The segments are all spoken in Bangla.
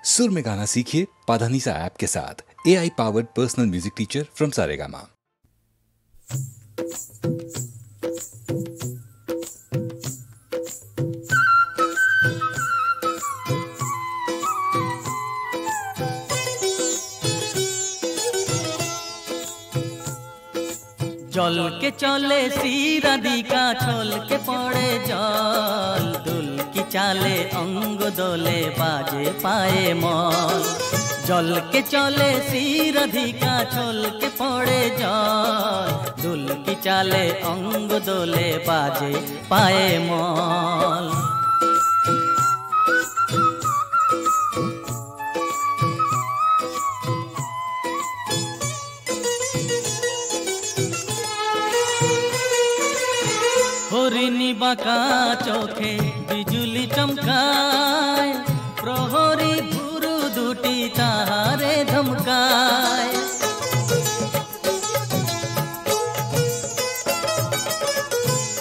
सुर में गाना सीखिए पाधानीसा ऐप के साथ। AI powered personal music teacher from Saregama. জল কে চলে শিরাধিকা ছল কে পড়ে জল দুল কি চালে অঙ্গ দোলে বাজে পায়ে মল জল কে চলে শিরাধিকা ছল কে পড়ে জল দুল কি চালে অঙ্গ দোলে বাজে পায়ে মল হরিণী বাঁকা চোখে বিজুলি চমকায় প্রহরী ভুরু দুটি তাহারে ধমকায়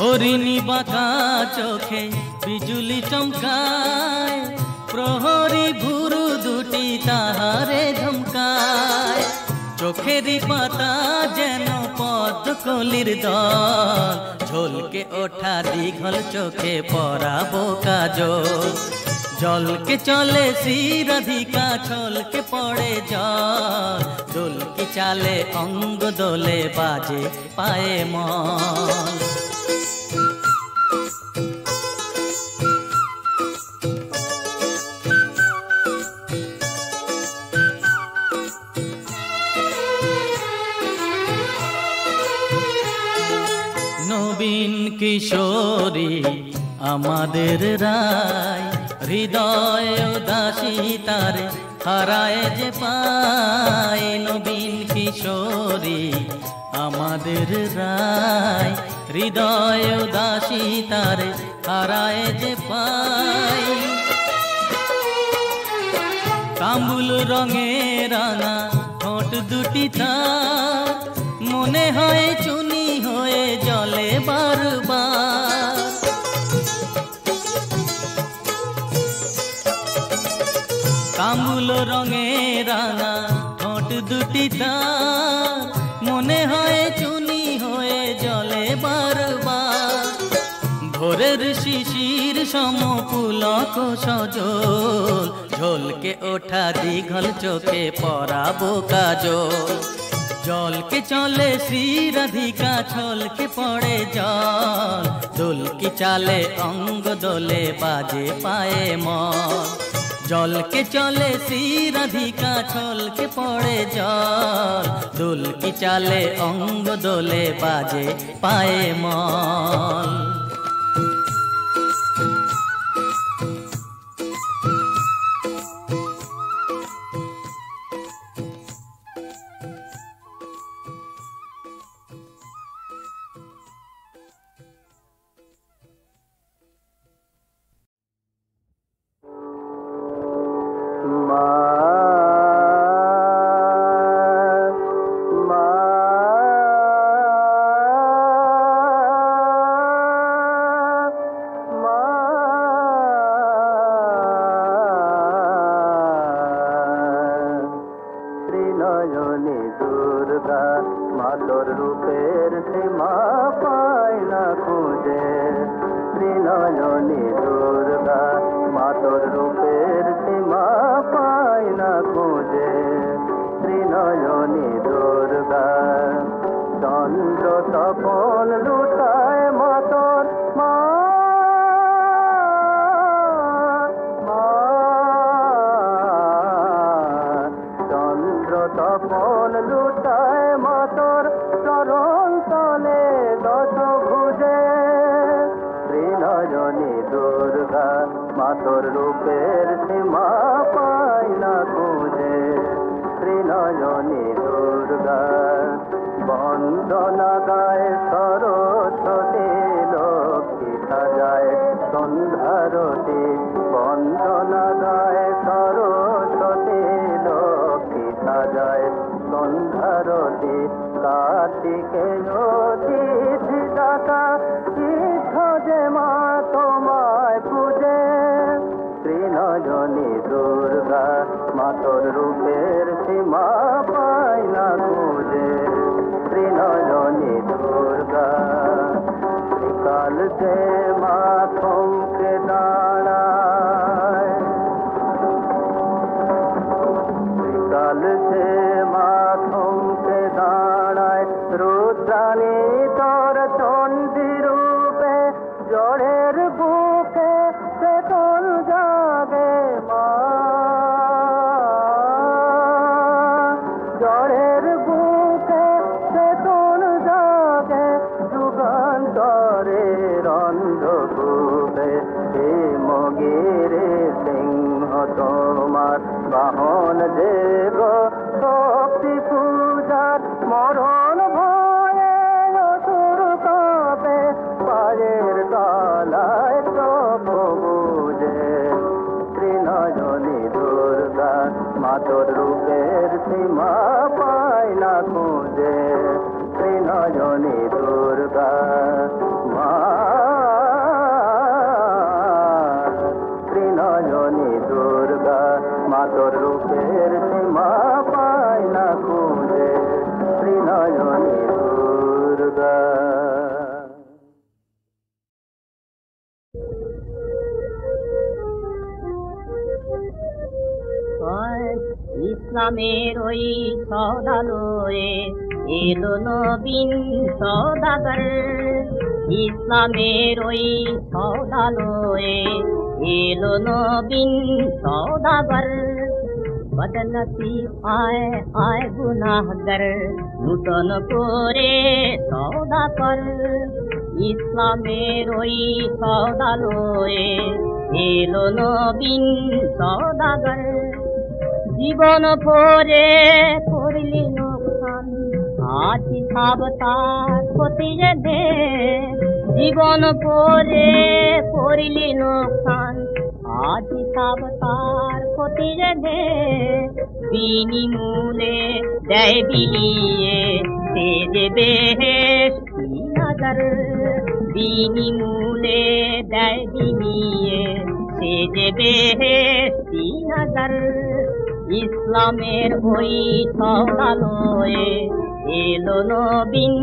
হরিণী বাঁকা চোখে বিজুলি চমকায় প্রহরী ভুরু দুটি তাহারে ধমকায় চোখেরই পাতা যেন পদ্মকলির দল ঝলকে ওঠা দীঘল চোখে পরাবো কাজল জলকে চলে শিরাধিকা ছলকে পড়ে জল দোলকি চালে অঙ্গ দোলে বাজে পায়ে মল নবীন কিশোরী আমাদের রায় হৃদয় উদাসী তারে হারায় যে পায় নবীন কিশোরী আমাদের রায় হৃদয় উদাসী তারে হারায় যে পায় কামুল রঙে রাঙা ঠোঁট দুটি তার মনে হয় চুনি হয়ে জলে বারবার কামুল রঙে রাঙা ঠোঁট দুটি তার মনে হয় চুনি হয়ে জলে বারবার ভোরের শিশির সম পুলক সজল ঝলকে ওঠা দীঘল চোখে পরাবো কাজল জলকে চলে শিরাধিকা ছলকে পড়ে জল দোলকি চালে অঙ্গ দোলে বাজে পায়ে মল জলকে চলে শিরাধিকা ছলকে পড়ে জল দোলকি চালে অঙ্গ দোলে বাজে পায়ে মল মাতর রূপের সীমা পায় না খুঁজে ত্রিনয়নী দুর্গা বন্দনা গায় সরস্বতী লক্ষ্মী সাজায় সন্ধ্যারতি বন্দনা গায় সরস্বতী লক্ষ্মী সাজায় সন্ধ্যারতি কার্তিকে অতিথি দাতা কি খোঁজে মা তোমায় পূজে ত্রিনয়নী দুর্গা তোমার বাহন যে গো শক্তি পূজার মরণ ভয়ে অসুর কাঁপে পায়ের তলায় প্রভু বুঝে ত্রিনয়নী দুর্গা মাতর রূপের সীমা পায় না খুঁজে ত্রিনয়নী দুর্গা মা ত্রিনয়নী দুর্গা মাতর রূপের সীমা পায় না খুঁজে ত্রিনয়নী দুর্গা। ইসলামের ওই সদালয়ে এলো নবীন সদাগর, ইসলামের ওই সদালয়ে এলো নবীন সদাগর। বদনসি আয় আয় গুনাহগার নূতন করে সওদা কর, ইসলামের ওই সদালয়ে এলো নবীন সদাগর। জীবন ভরে করলি নোকসান আজ হিসাব তার খতিয়ে দে, জীবন ভরে করলি নোকসান আজ হিসাব তার খতিয়ে দে। বিনিমূলে দেয় বিলিয়ে সে যে বেহেশতি নজর, বিনিমূলে দেয় বিলিয়ে সে যে বেহেশতি নজর। ইসলামের ওই সওদালয়ে এলো নবীন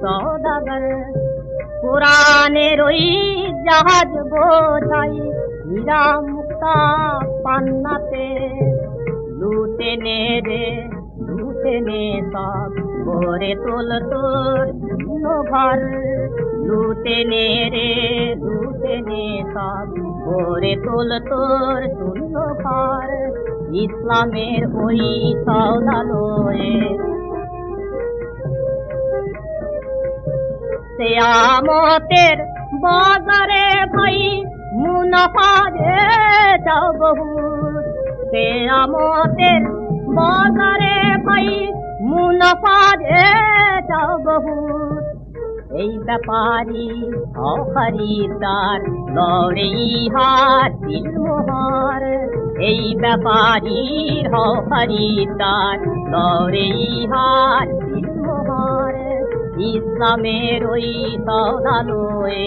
সওদাগর। কোরআনের ওই জাহাজ বোঝাই হীরা মুক্তা পান্নাতে, লুটে নে রে লুটে নে সব ভরে তোল তোর শূন্য ঘর, লুটে নে রে লুটে নে সব ভরে তোল তোর শূন্য ঘর। ইসলামের ওই সওদালয়ে কিয়ামতের বাজারে ভাই মুনাফা যে যাও বহুত, কিয়ামতের বাজারে ভাই মুনাফা যে যাও বহুত। এই ব্যাপারী খরিদার লড়ে ইহার দিল মোহর, এই ব্যাপারীর খরিদার লড়ে ইহার দিল মোহর। ইসলামের ওই সওদালয়ে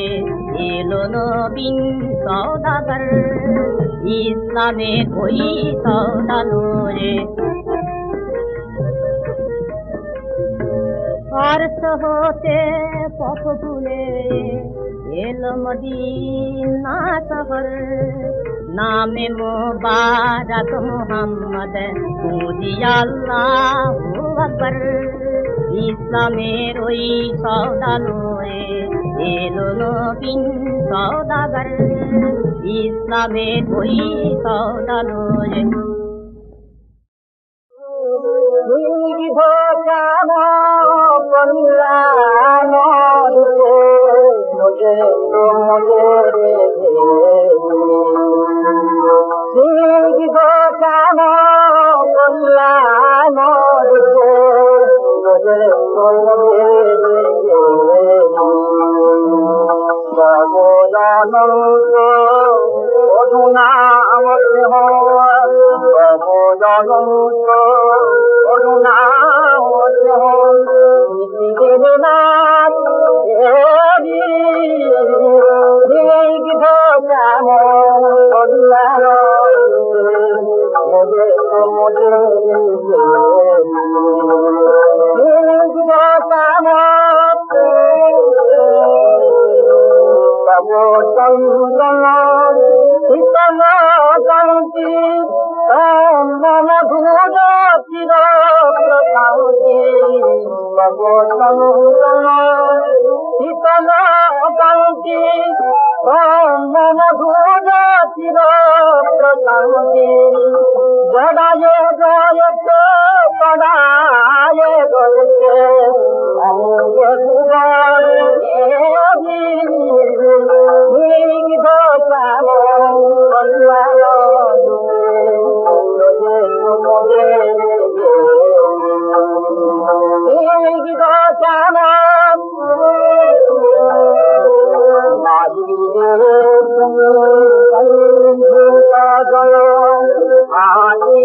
এলো নবীন সওদাগর, ইসলামের ওই সওদালয়ে। আরশ হতে পথ তুলে এলো মদিনা শহর, নামে মোবারক মুহাম্মদ পুজি আল্লাহু আকবার। ইসলামের ওই সওদালয়ে এলো নবীন সওদাগর, ইসলামের ওই সওদালয়ে।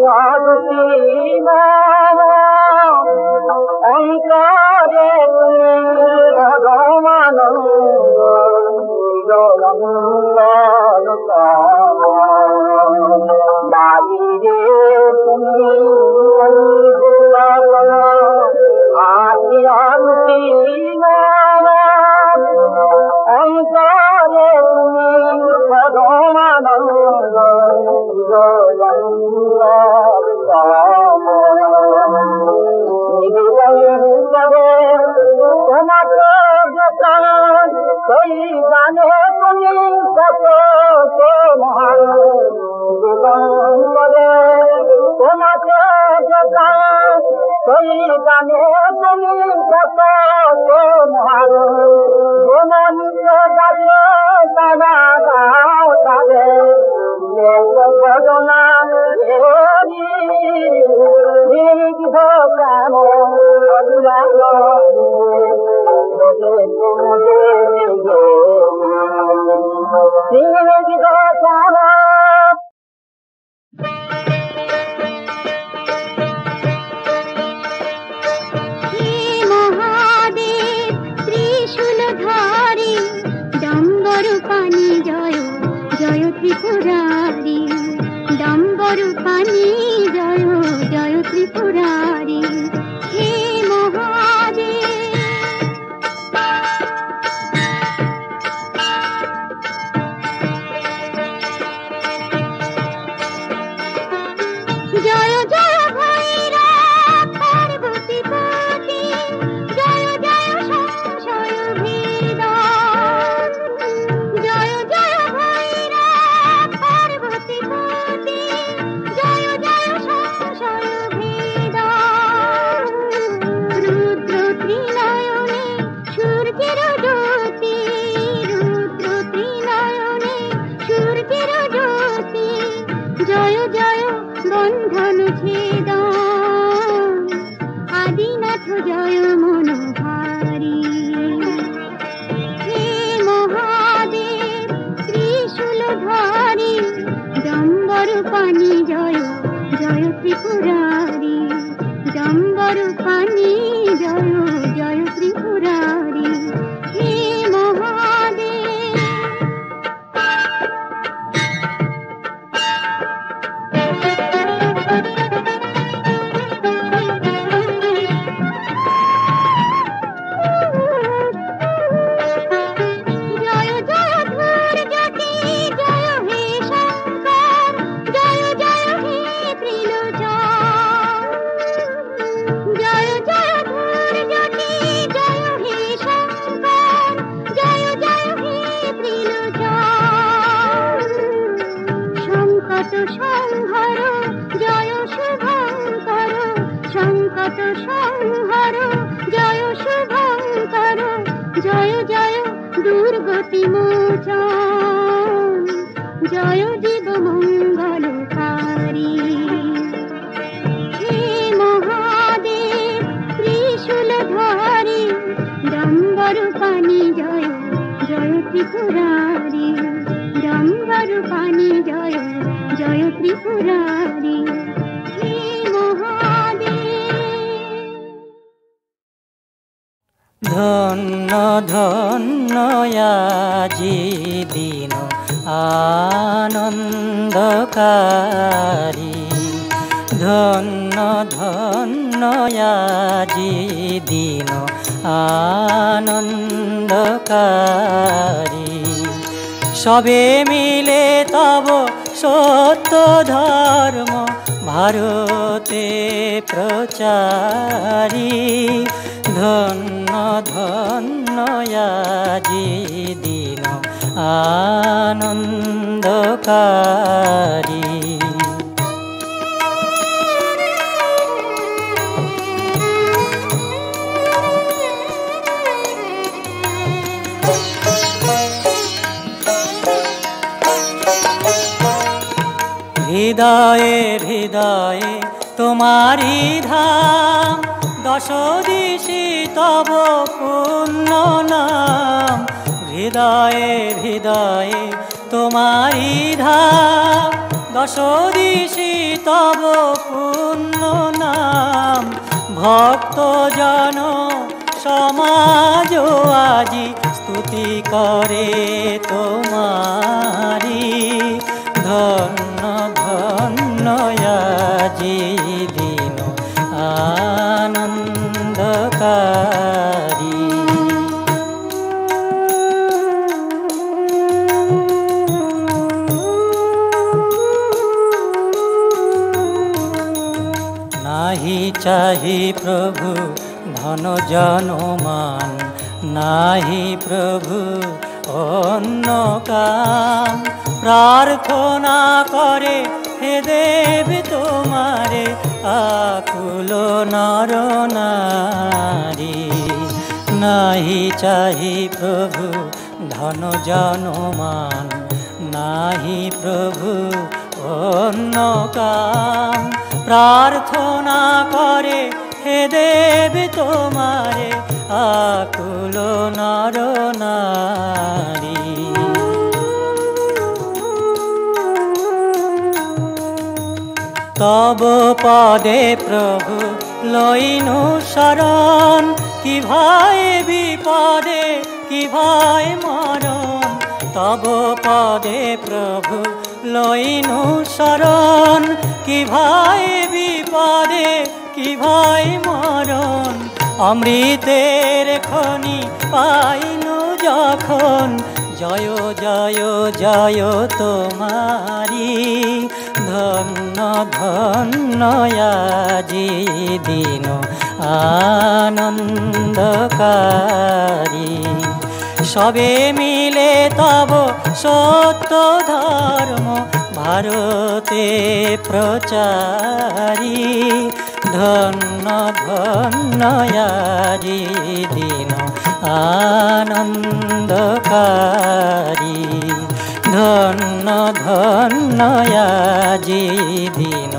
অদ্ভুতি অন্তরে ভগবানন্দ বাড়িরে তুমি আদি অদ্ভুতি অন্তরে তুমি ভগবানন্দ তোমাকে সেই গানে তুমি কত মহান করে তোমাকে সেই গানে তুমি কত মহান মনিকে গাছে তারা গাও তাদের ঘটনা ত্রিপুরারি ডম্বরু পানি জয় জয় ত্রিপুরারি হে মহাদেব জয় জয় ভৈরব পার্বতী পতি জয় জয় সংশয় ভেদ জয় জয় ভৈরব পার্বতী পতি জয় জয় সংশয় ভেদ রুদ্র ত্রিনয়নে সূর্যের জ্যোতি রুদ্র ত্রিনয়নে সূর্যের জ্যোতি জয় জয় বন্ধন ছেদন আদিনাথ জয় মনোহারি হে মহাদেব ত্রিশূলধারী ডম্বর পানি জয় জয় ত্রিপুরারি ডম্বর পানি জয় জয় ত্রিপুরারি হে মহাদেব জয় জয় ধূর্যটি জয় হে শঙ্কর জয় জয় হে ত্রিলোচন জয় জয় ধূর্যটি জয় হে শঙ্কর জয় জয় হে ত্রিলোচন সংকট সংহর জয় শুভঙ্কর সংকট সংহর জয় শুভঙ্কর জয় জয় দুর্গতি মোচন জয় জীব মঙ্গলকারী হে মহাদেব ত্রিশূলধারী ডম্বর পানি জয় জয় ত্রিপুরারি ডম্বর পানি জয় জয় ত্রিপুরারি হে মহাদেব ধন্য ধন্য আজি দিন আনন্দকারী ধন্য ধন্য আজি দিন আনন্দকারী সবে মিলে তব সত্য ধর্ম ভারতে প্রচারী ধন্য ধন্য আজি দিন আনন্দকারী হৃদয়ে হৃদয়ে তোমারি ধাম দশ দিশি তব পুণ্য নাম হৃদয়ে হৃদয়ে তোমারি ধাম দশ দিশি তব পূর্ণ নাম ভক্ত জন সমাজ আজি স্তুতি করে তোমারি ধন্য ধন্য আজি দিন আনন্দকারী। নাহি চাহি প্রভু ধন জন মান, নাহি প্রভু অন্য কাম, প্রার্থনা করে হে দেব তোমারে আকুল নর নারী। নাহি চাহি প্রভু ধন জন মান, নাহি প্রভু অন্য কাম, প্রার্থনা করে হে দেব তোমারে আকুল নর নারী। তব পদে প্রভু লইনু শরণ, কি ভাই বিপদে কি ভাই মরণ। তব পদে প্রভু লইনু শরণ, কি ভাই বিপদে কি ভাই মরণ। অমৃতের খনি পাইনু যখন, জয় জয় জয় তোমারি ধন্য ধন্য আজি দিন আনন্দকারী। সবে মিলে তব সত্য ধর্ম ভারতে প্রচারী ধন্য ধন্য আজি দিন আনন্দকারী। ধন্য ধন্য আজি দিন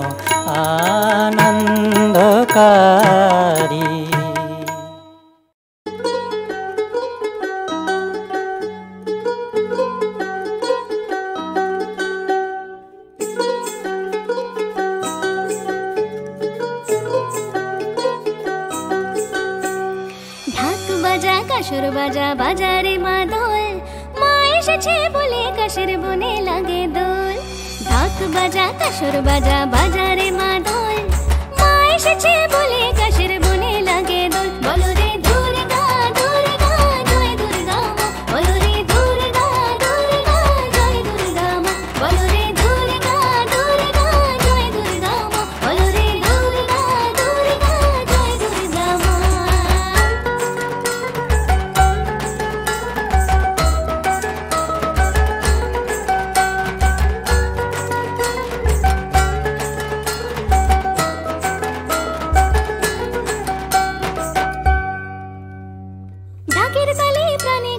আনন্দকারী। কাসর বাজা বাজারে মাদল, মা এসেছে বলে কাশের বনে লাগে দোল। ঢাক বাজা কাসর বাজা বাজারে মাদল, মা এসেছে বলে কাশের বনে লাগে দোল। বলো রে দুর্গা দুর্গা জয় দুর্গা মা, বলো রে দুর্গা দুর্গা জয় দুর্গা মা, বলো রে দুর্গা দুর্গা জয় দুর্গা মা, বলো রে দুর্গা দুর্গা জয় দুর্গা মা।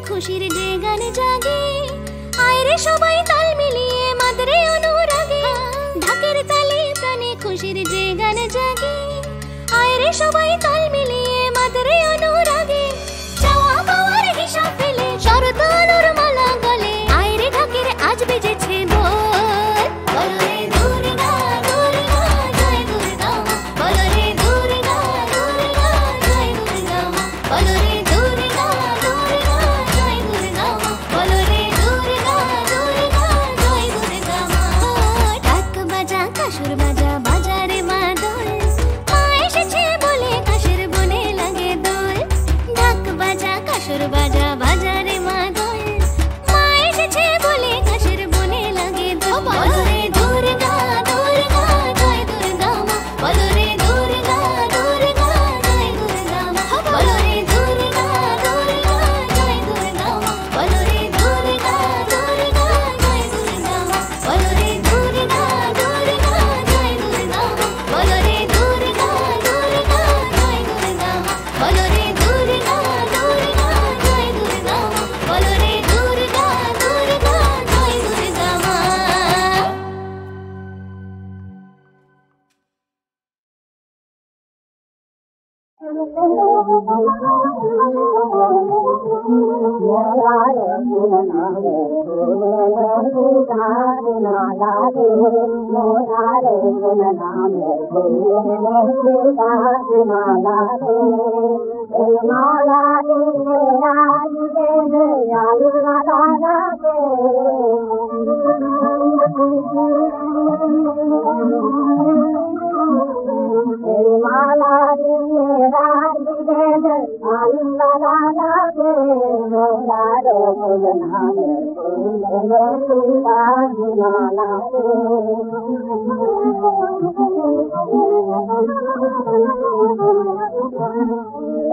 খুশির যে গান জাগে, আয়রে সবাই তাল মিলিয়ে মাদরে অনুরাগে। ঢাকের তালে প্রাণে খুশির যে গান জাগে, আয়রে সবাই তাল মিলিয়ে মাদরে অনুরাগে। চাওয়া পাওয়ার হিসাব ফেলে শরৎ আলোর মালা গলে, আয়রে ঢাকের আজ বেজেছে ঢোল। বলো রে দুর্গা দুর্গা জয় দুর্গা মা, বলো রে দুর্গা দুর্গা জয় দুর্গা মা, বলো রে দুর্গা দুর্গা জয় দুর্গা মা, বলো রে দুর্গা দুর্গা জয় দুর্গা মা। ঢাক বাজা কাসর বাজা বাজারে মাদল, মা এসেছে বলে কাশের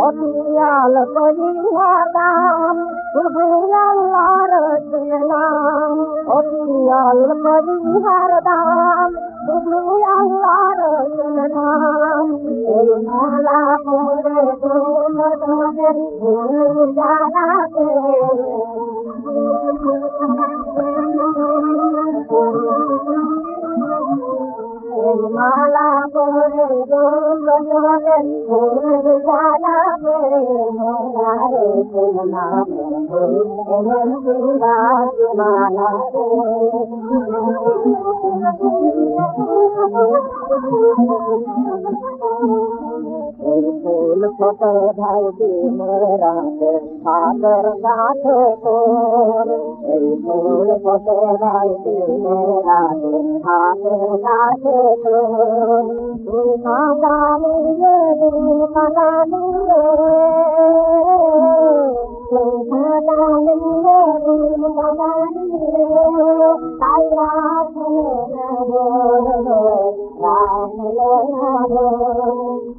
Otiyal Pariyadam, Subhanallah Rasulullah. Otiyal Pariyadam, Subhanallah Rasulullah. Mala pure tumare bhul jana ke. Mala pure tumare bhul jana ke. Mara sunna mala फूल फोटे भाई दी मेरा सागर गाथ को फूल फोटे भाई दी मेरा सागर गाथ को तू ना जानी ये दिल का जानी तू ना जानी ये दिल का जानी तारा सुनो राम लो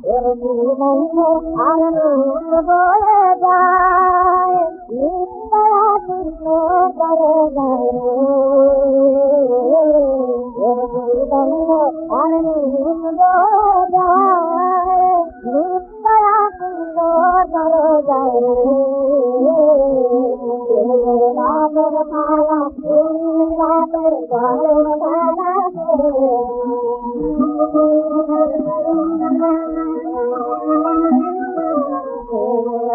जीवन में आनंद बोले जाए नित्या तुझको करे जाए जीवन में आनंद बोले जाए नित्या तुझको करे जाए राम काला रात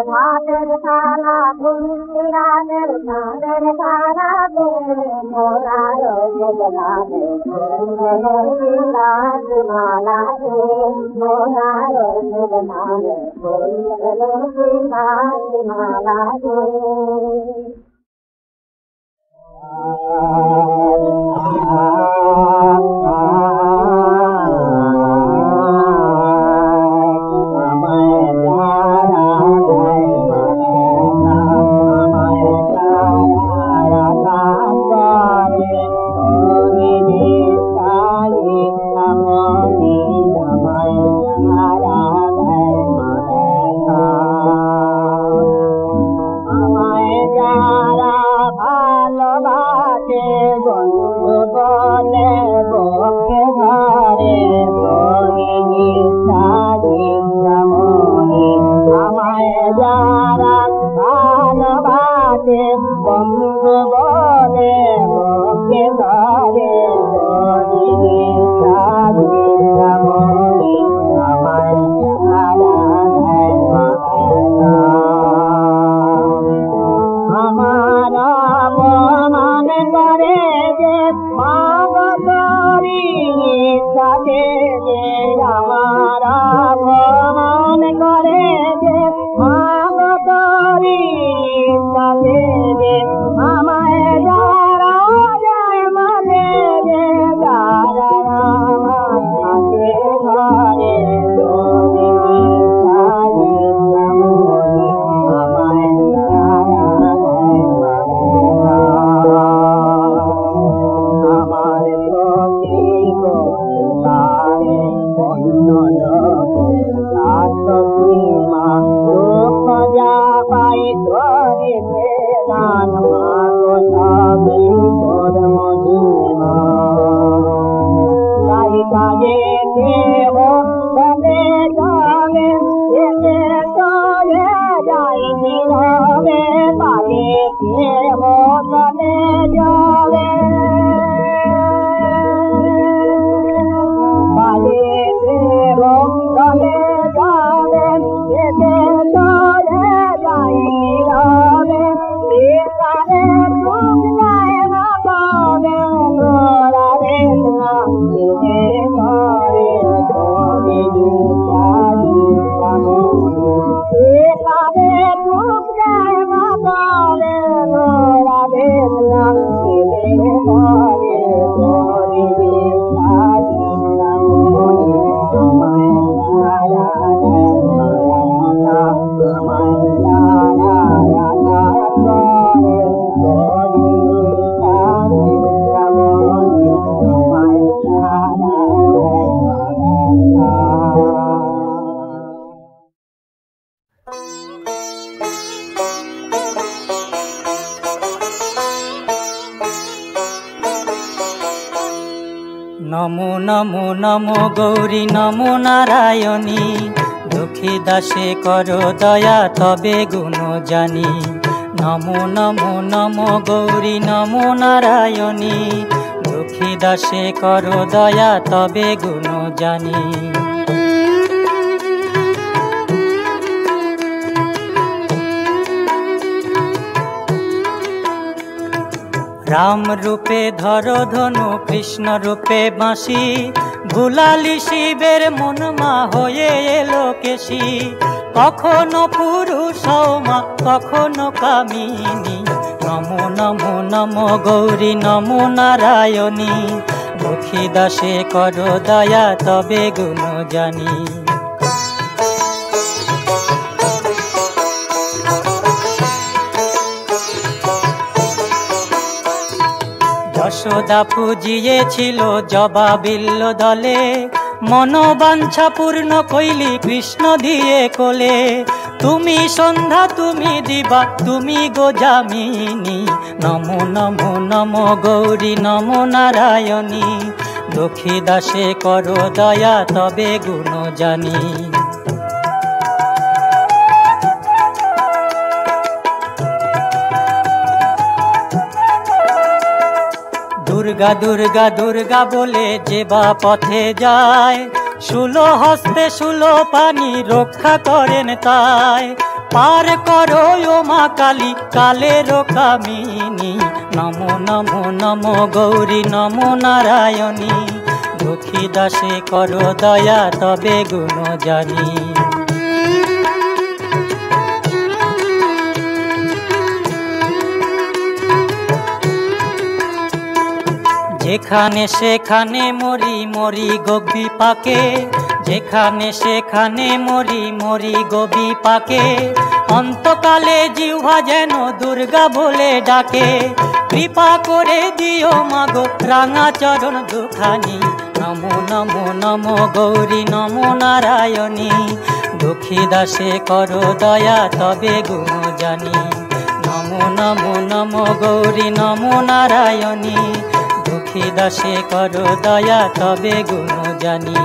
भादर साला भूमिरादर सादर सारा दे मोरा रोजला दे राज माला दे मोरा रोजला दे राज माला दे নমো নমো গৌরী নমো নারায়ণী দুঃখী দাসে করো দয়া তবে গুণ জানি নমো নমো নমো গৌরী নমো নারায়ণী দুঃখী দাসে করো দয়া তবে গুণ জানি রাম রূপে ধরো ধনু কৃষ্ণ রূপে বাঁশি ভুলালি শিবের মন মা হয়ে এলো কেশি কখনো পুরুষ মা কখনো কামিনী নমো নমো নমো গৌরী নমো নারায়ণী দুঃখী দাসে করো দয়া তবে গুণ জানি যশোদা পুজিয়েছিল জবা বিল্ল দলে মনোবাঞ্ছা পূর্ণ কইলি কৃষ্ণ দিয়ে কোলে তুমি সন্ধ্যা তুমি দিবা তুমি গো যামিনী নমো নমো নমো গৌরী নমো নারায়ণী দুঃখী দাসে করো দয়া তবে গুণ জানি দুর্গা দুর্গা দুর্গা বলে যে বা পথে যায় শুলো হস্তে শুলো পানি রক্ষা করেন তাই পার করো ও মা কালী কালের কামিনী নমো নমো নমো গৌরী নমো নারায়ণী দুঃখী দাসে করো দয়া তবে গুণ জানি যেখানে সেখানে মরি মরি গোবি পাকে যেখানে সেখানে মরি মরি গোবি পাকে অন্তকালে জিহ্বা যেন দুর্গা বলে ডাকে কৃপা করে দিও মাগো রাঙা চরণ দুখানি নমো নমো নমো গৌরী নমো নারায়ণী দুঃখী দাসে করো দয়া তবে গুণ জানি নমো নমো নমো গৌরী নমো নারায়ণী দুঃখী দাসে করো দয়া তবে গুণ জানি